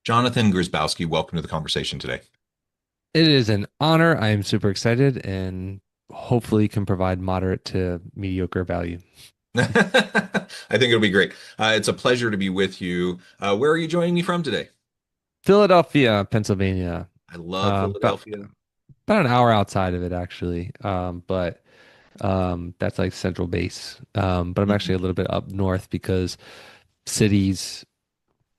Johnathan Grzybowski, welcome to the conversation today. It is an honor. I am super excited and hopefully can provide moderate to mediocre value. I think it'll be great. It's a pleasure to be with you. Where are you joining me from today? Philadelphia, Pennsylvania. I love About Philadelphia. an hour outside of it actually. But that's like central base. But I'm actually a Mhm. little bit up north because cities.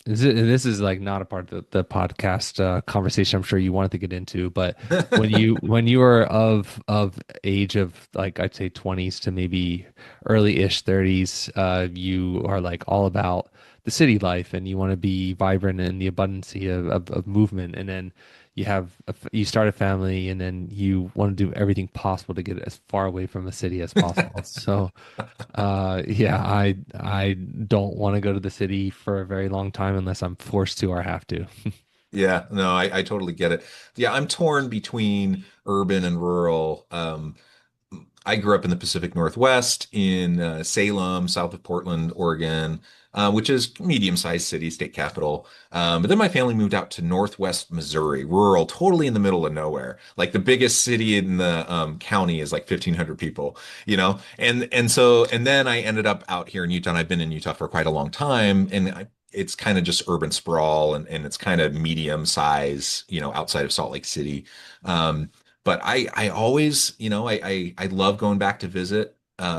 This is like not a part of the podcast conversation I'm sure you wanted to get into, but when you are of age of like I'd say 20s to maybe early-ish 30s, you are like all about the city life and you want to be vibrant in the abundancy of movement, and then you start a family and then you want to do everything possible to get as far away from the city as possible. So yeah, I don't want to go to the city for a very long time unless I'm forced to or have to. Yeah, no, I totally get it. Yeah, I'm torn between urban and rural. I grew up in the Pacific Northwest in Salem, south of Portland, Oregon, which is medium-sized city, state capital. But then my family moved out to Northwest Missouri, rural, totally in the middle of nowhere. Like the biggest city in the county is like 1,500 people, and then I ended up out here in Utah. And I've been in Utah for quite a long time, and it's kind of just urban sprawl, and it's kind of medium size, outside of Salt Lake City. Um, but I always, I love going back to visit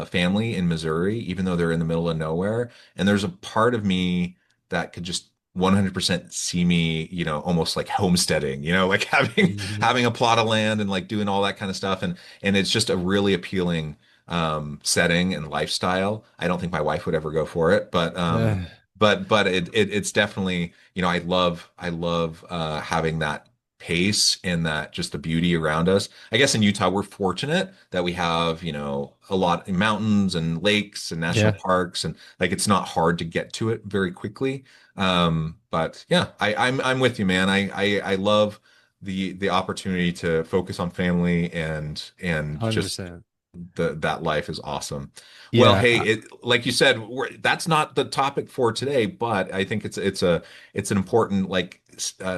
family in Missouri, even though they're in the middle of nowhere. And there's a part of me that could just 100% see me, almost like homesteading, like having Mhm. having a plot of land and like doing all that kind of stuff. And it's just a really appealing setting and lifestyle. I don't think my wife would ever go for it, Uh, but it's definitely, I love having that pace and that just the beauty around us. I guess in Utah, we're fortunate that we have, a lot of mountains and lakes and national yeah, parks, and like it's not hard to get to it very quickly. But yeah, I'm with you, man. I love the opportunity to focus on family and just 100%. that life is awesome. Well, Yeah, hey, like you said, that's not the topic for today, but I think it's an important like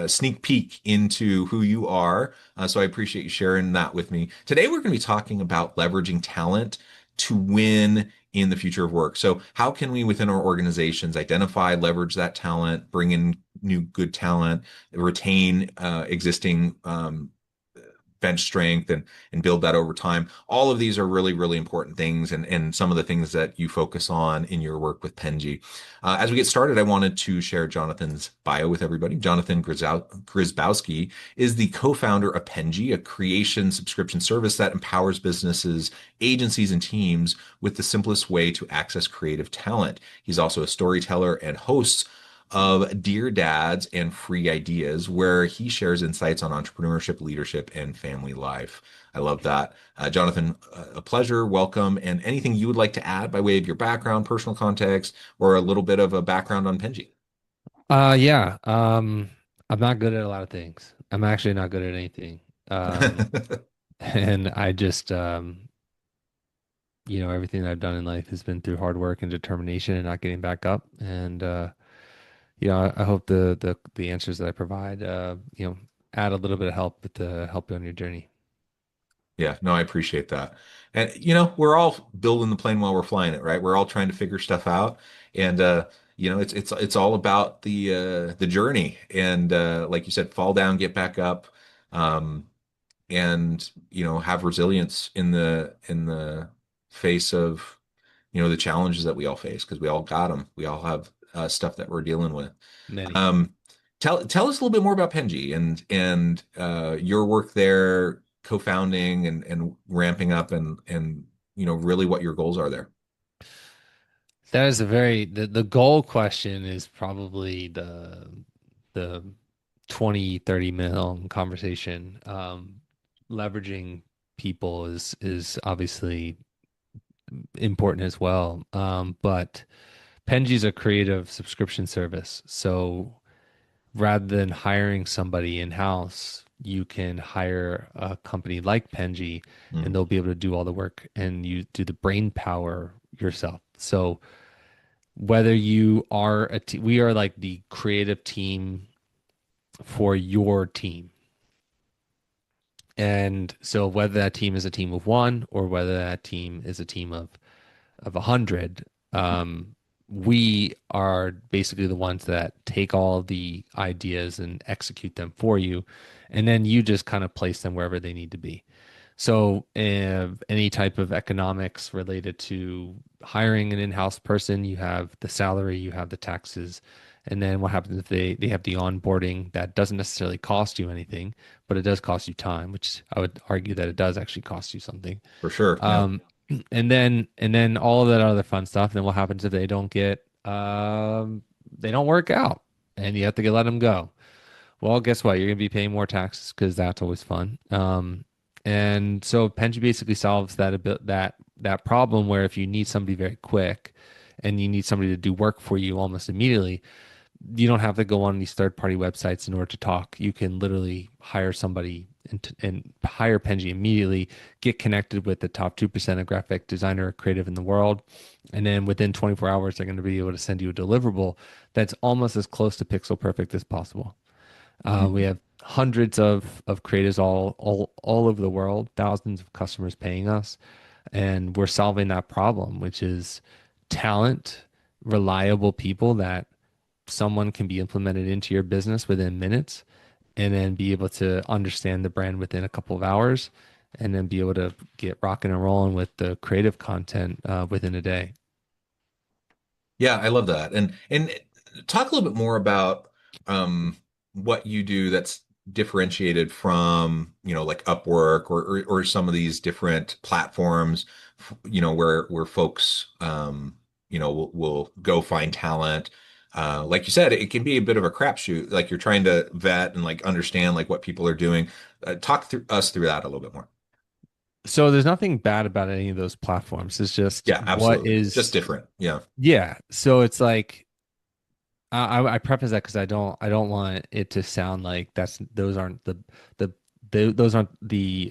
sneak peek into who you are. So I appreciate you sharing that with me. Today, we're going to be talking about leveraging talent to win in the future of work. So how can we within our organizations identify, leverage that talent, bring in new good talent, retain existing bench strength and build that over time. All of these are really, really important things and some of the things that you focus on in your work with Penji. As we get started, I wanted to share Johnathan's bio with everybody. Johnathan Grzybowski is the co-founder of Penji, a creation subscription service that empowers businesses, agencies, and teams with the simplest way to access creative talent. He's also a storyteller and hosts of Dear Dads and Free Ideas, where he shares insights on entrepreneurship, leadership, and family life. I love that. Johnathan, a pleasure. Welcome. And anything you would like to add by way of your background, personal context, or a little bit of a background on Penji? yeah. I'm not good at a lot of things. I'm actually not good at anything. And I just everything that I've done in life has been through hard work and determination and not getting back up. And I hope the answers that I provide add a little bit of help to help you on your journey. Yeah, no, I appreciate that. And we're all building the plane while we're flying it, right? We're all trying to figure stuff out. And it's all about the journey. And like you said, fall down, get back up, um, and have resilience in the face of the challenges that we all face, because we all got them. We all have stuff that we're dealing with. Many. Um, tell us a little bit more about Penji and your work there, co-founding and ramping up, and really what your goals are there. That is the goal question is probably the 20, 30 minute conversation. Leveraging people is obviously important as well. But Penji's a creative subscription service. So rather than hiring somebody in-house, you can hire a company like Penji and Mm. they'll be able to do all the work and you do the brain power yourself. So whether you are we are like the creative team for your team. And so whether that team is a team of one or whether that team is a team of 100, we are basically the ones that take all the ideas and execute them for you, and then you just kind of place them wherever they need to be. So, any type of economics related to hiring an in-house person, you have the salary, you have the taxes, and then what happens if they have the onboarding that doesn't necessarily cost you anything, but it does cost you time, which I would argue that it does actually cost you something. For sure. Yeah. Um, and then all of that other fun stuff. Then what happens if they don't work out, and you have to let them go? Well, guess what? You're going to be paying more taxes because that's always fun. And so Penji basically solves that problem where if you need somebody very quick and you need somebody to do work for you almost immediately, you don't have to go on these third-party websites in order to talk. You can literally hire somebody and hire Penji immediately, get connected with the top 2% of graphic designer or creative in the world, and then within 24 hours, they're going to be able to send you a deliverable that's almost as close to pixel perfect as possible. We Mhm. have hundreds of creators all over the world, thousands of customers paying us, and we're solving that problem, which is talent, reliable people that someone can be implemented into your business within minutes, and then be able to understand the brand within a couple of hours, and then be able to get rocking and rolling with the creative content within a day. Yeah, I love that. And talk a little bit more about um what you do that's differentiated from, like Upwork or some of these different platforms, where folks will go find talent. Like you said, it can be a bit of a crapshoot. Like you're trying to vet and like understand like what people are doing. Talk through us through that a little bit more. So there's nothing bad about any of those platforms. It's just Yeah, what absolutely. Just is, different. Yeah. yeah. So it's like I preface that because I don't want it to sound like those aren't the those aren't the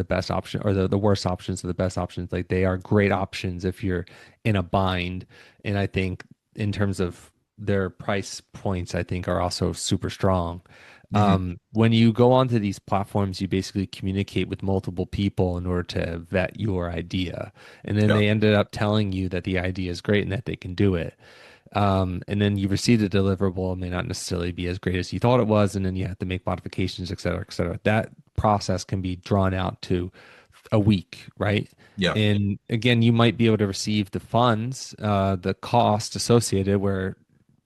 best option, or the worst options, or the best options. Like, they are great options if you're in a bind. And I think in terms of their price points, I think are also super strong. Hmm. When you go onto these platforms, you basically communicate with multiple people in order to vet your idea, and then Yeah. they ended up telling you that the idea is great and that they can do it. And then you receive the deliverable, it may not necessarily be as great as you thought it was, and then you have to make modifications, et cetera, et cetera. That process can be drawn out to a week, right? Yeah. And again, you might be able to receive the funds, the cost associated, where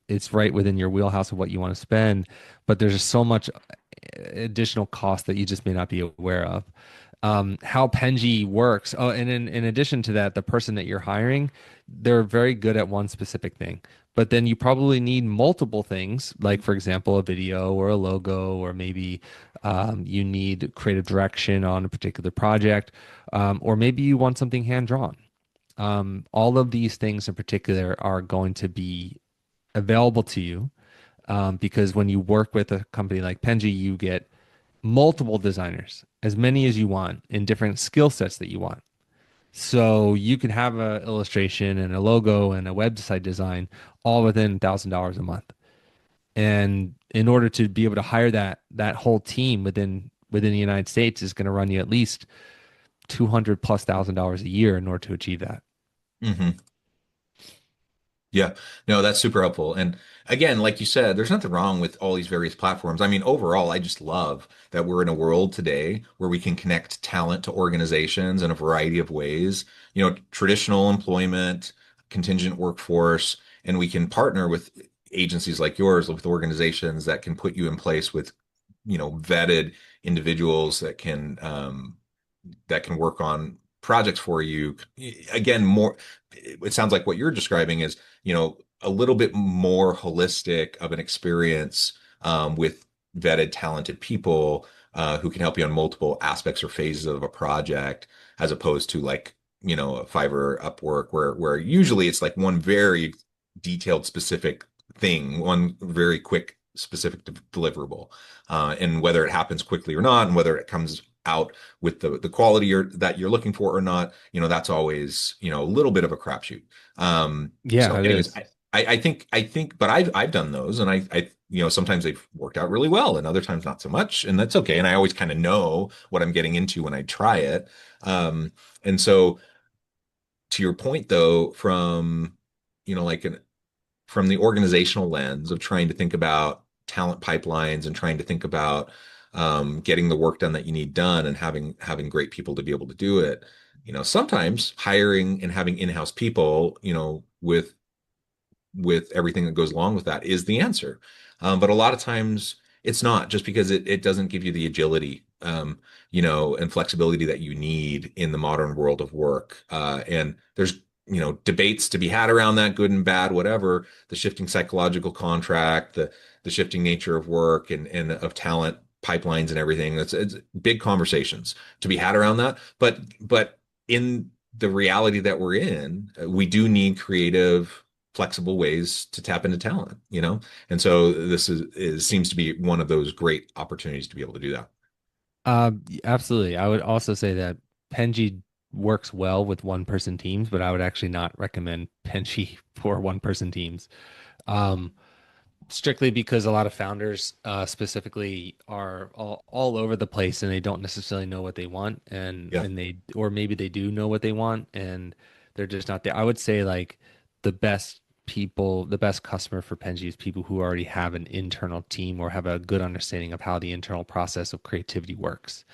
it's right within your wheelhouse of what you want to spend, but there's just so much additional cost that you just may not be aware of. How Penji works. Oh, and in addition to that, the person that you're hiring, they're very good at one specific thing. But then you probably need multiple things, like, for example, a video or a logo, or maybe you need creative direction on a particular project, or maybe you want something hand drawn. All of these things in particular are going to be available to you, because when you work with a company like Penji, you get multiple designers, as many as you want, in different skill sets that you want. So you can have an illustration and a logo and a website design all within $1,000 a month. And in order to be able to hire that whole team within the United States is going to run you at least 200 plus $1,000 a year in order to achieve that. Hmm. Yeah, no, that's super helpful. And again, like you said, there's nothing wrong with all these various platforms. I mean, overall, I just love that we're in a world today where we can connect talent to organizations in a variety of ways, traditional employment, contingent workforce, and we can partner with agencies like yours, with organizations that can put you in place with, vetted individuals that can work on projects for you. Again, more, it sounds like what you're describing is, a little bit more holistic of an experience with vetted, talented people who can help you on multiple aspects or phases of a project, as opposed to like, a Fiverr, Upwork, where usually it's like one very detailed, specific thing, one very quick, specific deliverable, and whether it happens quickly or not, and whether it comes out with the quality that you're looking for or not, that's always, a little bit of a crapshoot. So Yeah, it anyways, is. I think, but I've done those, and I sometimes they've worked out really well and other times not so much, and that's okay. And I always kind of know what I'm getting into when I try it. And so to your point though, like from the organizational lens of trying to think about talent pipelines and trying to think about getting the work done that you need done and having great people to be able to do it. Sometimes hiring and having in-house people, with everything that goes along with that is the answer. But a lot of times it's not, just because it doesn't give you the agility, and flexibility that you need in the modern world of work. And there's, debates to be had around that, good and bad, whatever, the shifting psychological contract, the shifting nature of work and of talent pipelines and everything. It's big conversations to be had around that. But in the reality that we're in, we do need creative, flexible ways to tap into talent, And so this seems to be one of those great opportunities to be able to do that. Absolutely. I would also say that Penji works well with one person teams, but I would actually not recommend Penji for one person teams. Um, Strictly because a lot of founders specifically are all over the place and they don't necessarily know what they want, Yeah. and they, or maybe they do know what they want and they're just not there. I would say like the best people, the best customer for Penji is people who already have an internal team or have a good understanding of how the internal process of creativity works.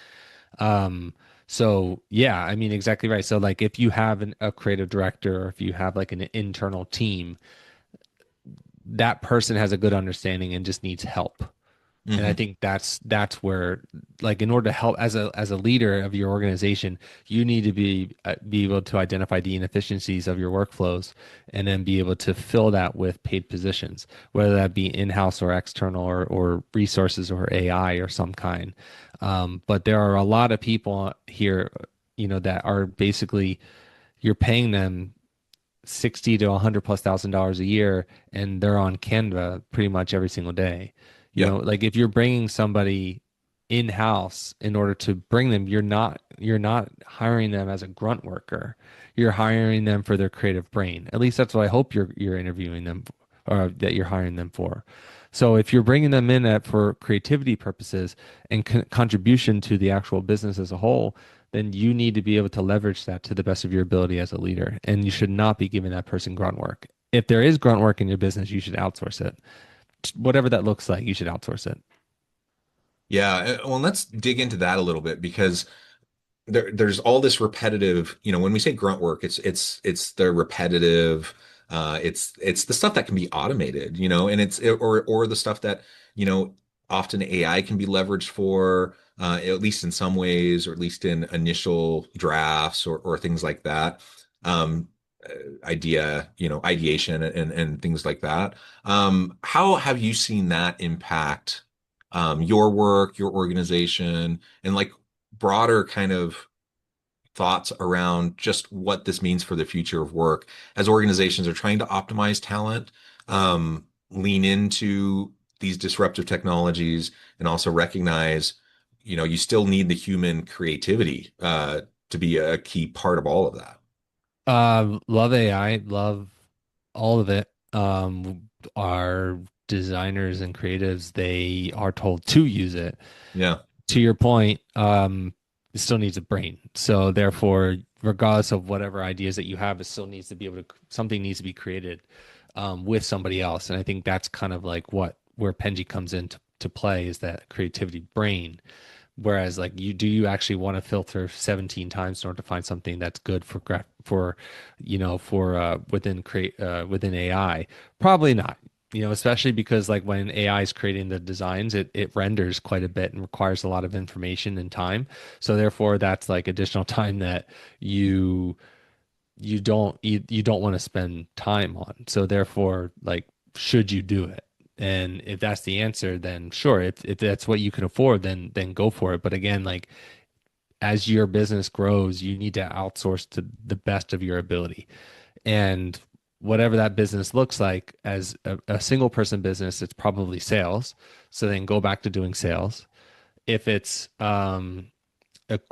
Um, so yeah, I mean, exactly right. So like if you have a creative director or if you have like an internal team, that person has a good understanding and just needs help. And I Hmm. think that's where, like, in order to help as a leader of your organization, you need to be able to identify the inefficiencies of your workflows and then be able to fill that with paid positions, whether that be in-house or external or resources or AI or some kind. But there are a lot of people here, that are basically, you're paying them 60 to 100 plus $1,000 a year and they're on Canva pretty much every single day. Yeah. Like if you're bringing somebody in house in order to bring them, you're not hiring them as a grunt worker. You're hiring them for their creative brain. At least that's what I hope you're interviewing them, or that you're hiring them for. So if you're bringing them in for creativity purposes and contribution to the actual business as a whole, then you need to be able to leverage that to the best of your ability as a leader. And you should not be giving that person grunt work. If there is grunt work in your business, you should outsource it. Whatever that looks like, you should outsource it. Yeah. Well, let's dig into that a little bit, because there's all this repetitive, when we say grunt work, it's the repetitive, it's the stuff that can be automated, and or the stuff that, you know, often AI can be leveraged for, at least in some ways, or at least in initial drafts or things like that. Um, ideation and things like that. How have you seen that impact your work, your organization, and like broader kind of thoughts around just what this means for the future of work as organizations are trying to optimize talent, lean into these disruptive technologies, and also recognize, you still need the human creativity to be a key part of all of that. Love AI, love all of it. Our designers and creatives, they are told to use it. Yeah. To your point, it still needs a brain. So therefore, regardless of whatever ideas that you have, it still needs to be able to, something needs to be created with somebody else. And I think that's kind of like where Penji comes into to play, is that creativity brain. Whereas like you actually want to filter 17 times in order to find something that's good for within AI? Probably not. Especially because like when AI is creating the designs, it renders quite a bit and requires a lot of information and time. So therefore that's like additional time that you don't want to spend time on. So therefore, like, should you do it? And if that's the answer, then sure. If that's what you can afford, then go for it. But again, like, as your business grows, you need to outsource to the best of your ability. And whatever that business looks like, as a single person business, it's probably sales. So then go back to doing sales. If it's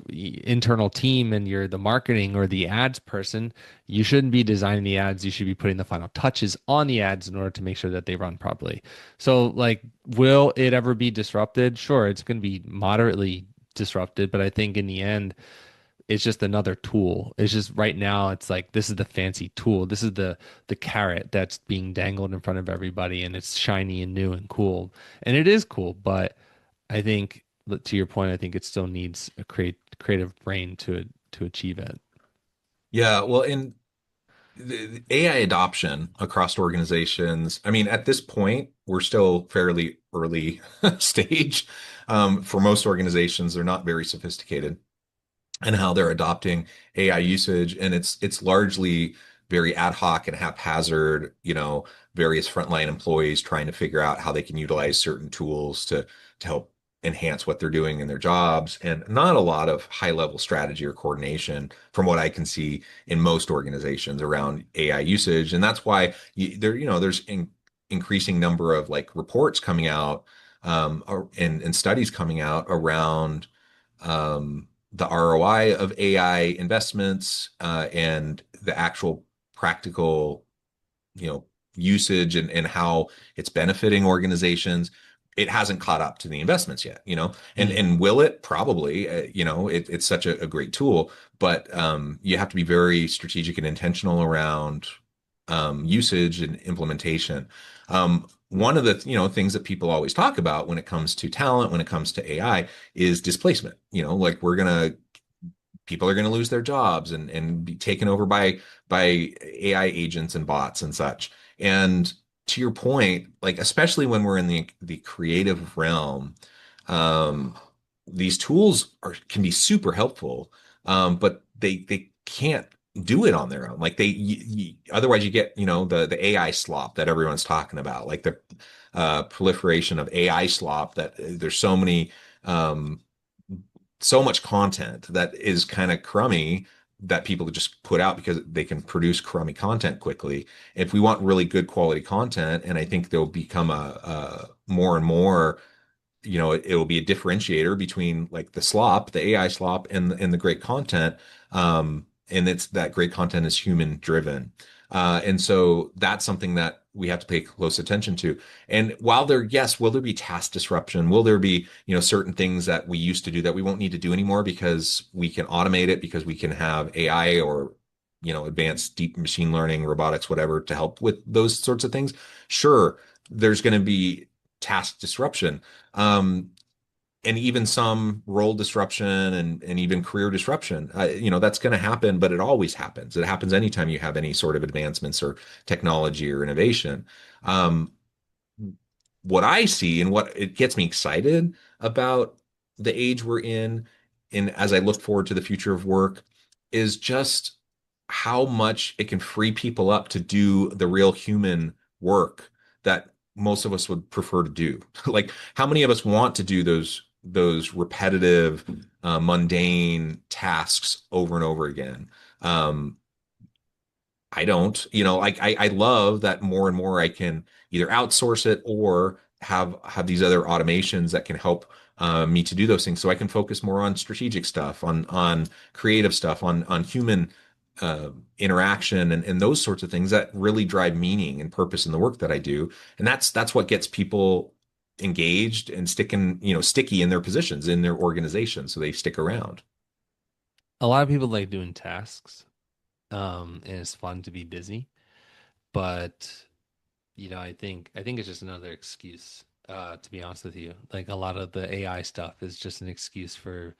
internal team and you're the marketing or the ads person, you shouldn't be designing the ads. You should be putting the final touches on the ads in order to make sure that they run properly. So, like, will it ever be disrupted? Sure, it's going to be moderately disrupted, but I think in the end, it's just another tool. It's just right now, it's like this is the fancy tool. This is the carrot that's being dangled in front of everybody, and it's shiny and new and cool, and it is cool, but I think to your point, I think it still needs a creative brain to achieve it. Yeah, well, in the AI adoption across organizations, I mean, at this point, we're still fairly early stage. For most organizations, they're not very sophisticated and how they're adopting AI usage, and it's largely very ad hoc and haphazard, various frontline employees trying to figure out how they can utilize certain tools to help enhance what they're doing in their jobs, and not a lot of high level strategy or coordination from what I can see in most organizations around AI usage. And that's why there's increasing number of like reports coming out, and studies coming out around the ROI of AI investments, and the actual practical, usage, and how it's benefiting organizations. It hasn't caught up to the investments yet, and Mm. will it? Probably. It's such a great tool, but you have to be very strategic and intentional around usage and implementation. One of the things that people always talk about when it comes to talent, when it comes to AI, is displacement. Like people are gonna lose their jobs and be taken over by AI agents and bots and such. And to your point, like especially when we're in the creative realm, um, these tools can be super helpful, but they can't do it on their own. Like otherwise you get the AI slop that everyone's talking about, like the proliferation of AI slop. That there's um, so much content that is kind of crummy that people just put out because they can produce crummy content quickly. If we want really good quality content, and I think there'll become a more and more, it will be a differentiator between like the slop, the AI slop, and the great content. And it's that great content is human driven. And so that's something that we have to pay close attention to. And while yes, will there be task disruption? Will there be, certain things that we used to do that we won't need to do anymore because we can automate it, because we can have AI or, advanced deep machine learning, robotics, whatever, to help with those sorts of things? Sure, there's going to be task disruption. Um, and even some role disruption and even career disruption. That's going to happen, but it always happens. It happens anytime you have any sort of advancements or technology or innovation. Um, what I see and what it gets me excited about the age we're in, and as I look forward to the future of work, is just how much it can free people up to do the real human work that most of us would prefer to do. Like, how many of us want to do those repetitive, mundane tasks over and over again? Um, I don't, like I love that more and more I can either outsource it or have these other automations that can help me to do those things, so I can focus more on strategic stuff, on creative stuff, on human interaction, and those sorts of things that really drive meaning and purpose in the work that I do. And that's what gets people engaged and sticky in their positions in their organization, so they stick around. A lot of people like doing tasks, and it's fun to be busy, but I think it's just another excuse, to be honest with you. Like a lot of the AI stuff is just an excuse for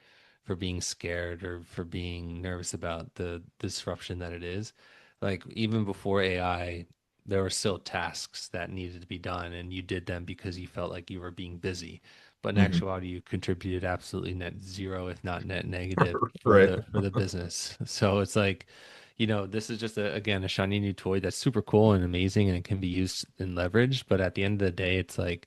being scared or for being nervous about the disruption that it is. Like even before AI, there were still tasks that needed to be done, and you did them because you felt like you were being busy. But in Mhm. actuality, you contributed absolutely net zero, if not net negative, Right. for the business. So it's like, this is just again a shiny new toy that's super cool and amazing, and it can be used and leveraged. But at the end of the day, it's like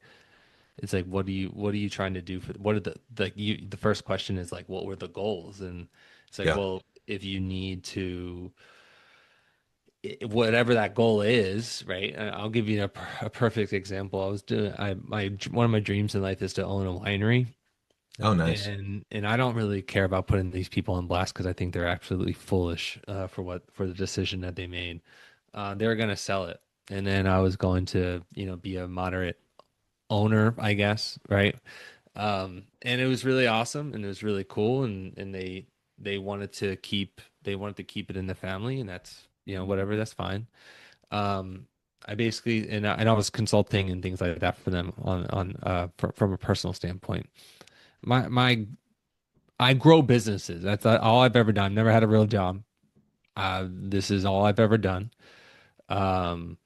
what are you trying to do for what are the first question is like what were the goals? And it's like, Yeah. well, if you need to whatever that goal is, right? I'll give you a perfect example. I was doing I my one of my dreams in life is to own a winery. Oh, nice. And I don't really care about putting these people on blast because I think they're absolutely foolish for the decision that they made. They were going to sell it, and then I was going to be a moderate owner, I guess, right? And it was really awesome and it was really cool, and they wanted to keep it in the family, and that's whatever, that's fine. Um, I basically and I was consulting and things like that for them from a personal standpoint. My I grow businesses. That's all I've ever done. Never had a real job. This is all I've ever done. Um,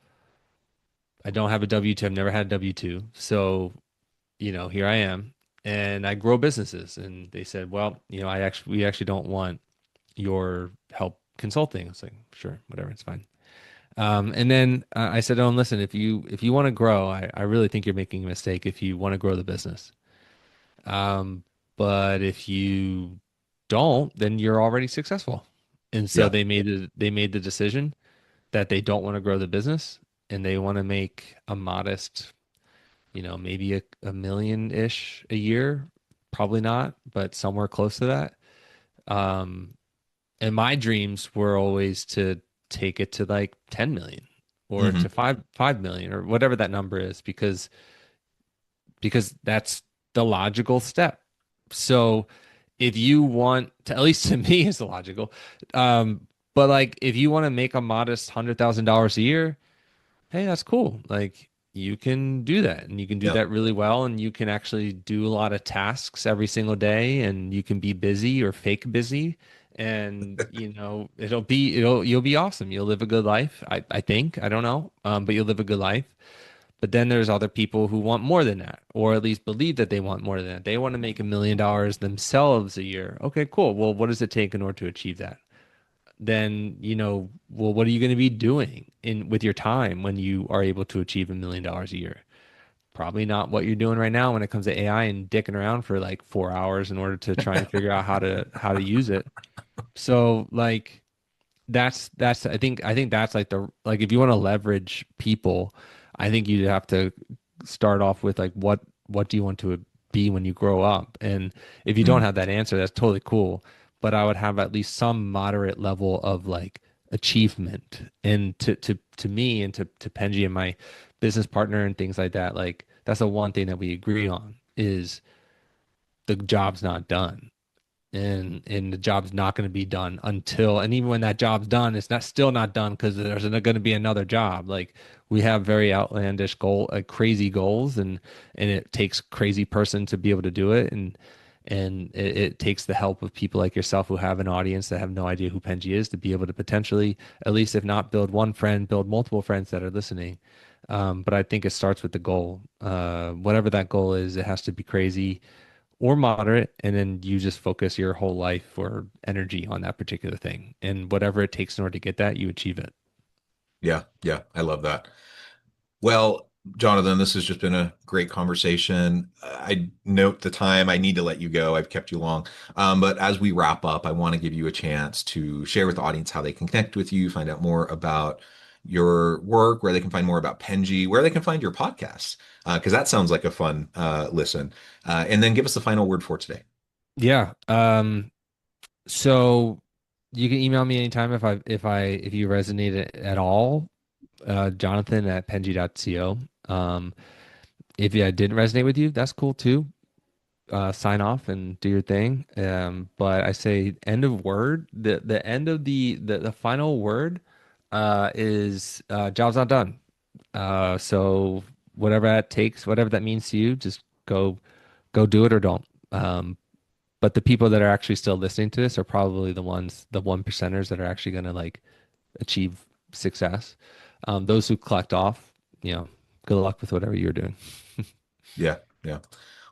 I don't have a W-2. I've never had a W-2. So, here I am, and I grow businesses. And they said, well, we actually don't want your help consulting. I was like, sure, whatever, it's fine. And then I said, oh, listen, if you want to grow, I really think you're making a mistake if you want to grow the business. Um, but if you don't, then you're already successful. And so Yeah. they made the decision that they don't want to grow the business and they want to make a modest, maybe a million-ish a year. Probably not, but somewhere close to that. Um, and my dreams were always to take it to like 10 million or Hmm. to 5 million or whatever that number is, because that's the logical step. So if you want to, at least to me, is illogical. But like if you want to make a modest $100,000 a year, hey, that's cool. Like you can do that and you can do Yeah. that really well, and you can actually do a lot of tasks every single day, and you can be busy or fake busy, and you'll be awesome. You'll live a good life. I think. I don't know. But you'll live a good life. But then there's other people who want more than that, or at least believe that they want more than that. They want to make $1 million themselves a year. Okay, cool. Well, what does it take in order to achieve that? Then, well, what are you going to be doing with your time when you are able to achieve $1 million a year? Probably not what you're doing right now when it comes to AI and dicking around for like 4 hours in order to try and figure out how to use it. So like that's I think that's like if you want to leverage people, I think you have to start off with like what do you want to be when you grow up? And if you don't Mm. have that answer, that's totally cool. But I would have at least some moderate level of like achievement. And to me and to Penji and my business partner and things like that, like that's the one thing that we agree on is the job's not done, and the job's not going to be done until, and even when that job's done, it's not still not done because there's going to be another job. Like we have very outlandish crazy goals, and it takes crazy person to be able to do it, and it takes the help of people like yourself who have an audience that have no idea who Penji is to be able to potentially, at least if not build one friend, build multiple friends that are listening. But I think it starts with the goal. Whatever that goal is, it has to be crazy or moderate, and then you just focus your whole life or energy on that particular thing. And whatever it takes in order to get that, you achieve it. Yeah. Yeah. I love that. Well, Jonathan, this has just been a great conversation. I note the time. I need to let you go. I've kept you long. But as we wrap up, I want to give you a chance to share with the audience how they can connect with you, find out more about your work, where they can find more about Penji, where they can find your podcasts, because that sounds like a fun listen. And then give us the final word for today. Yeah. So you can email me anytime if you resonate at all. Jonathan at penji.co. If I didn't resonate with you, that's cool too. Sign off and do your thing. But I say end of word. The end of the final word is job's not done. So whatever that takes, whatever that means to you, just go do it or don't. But the people that are actually still listening to this are probably the one percenters that are actually going to like achieve success. Those who collect off, good luck with whatever you're doing. Yeah. Yeah.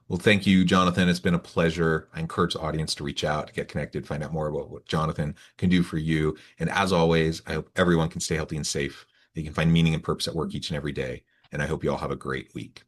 Well, thank you, Jonathan. It's been a pleasure. I encourage the audience to reach out, to get connected, find out more about what Jonathan can do for you. And as always, I hope everyone can stay healthy and safe. They can find meaning and purpose at work each and every day. And I hope you all have a great week.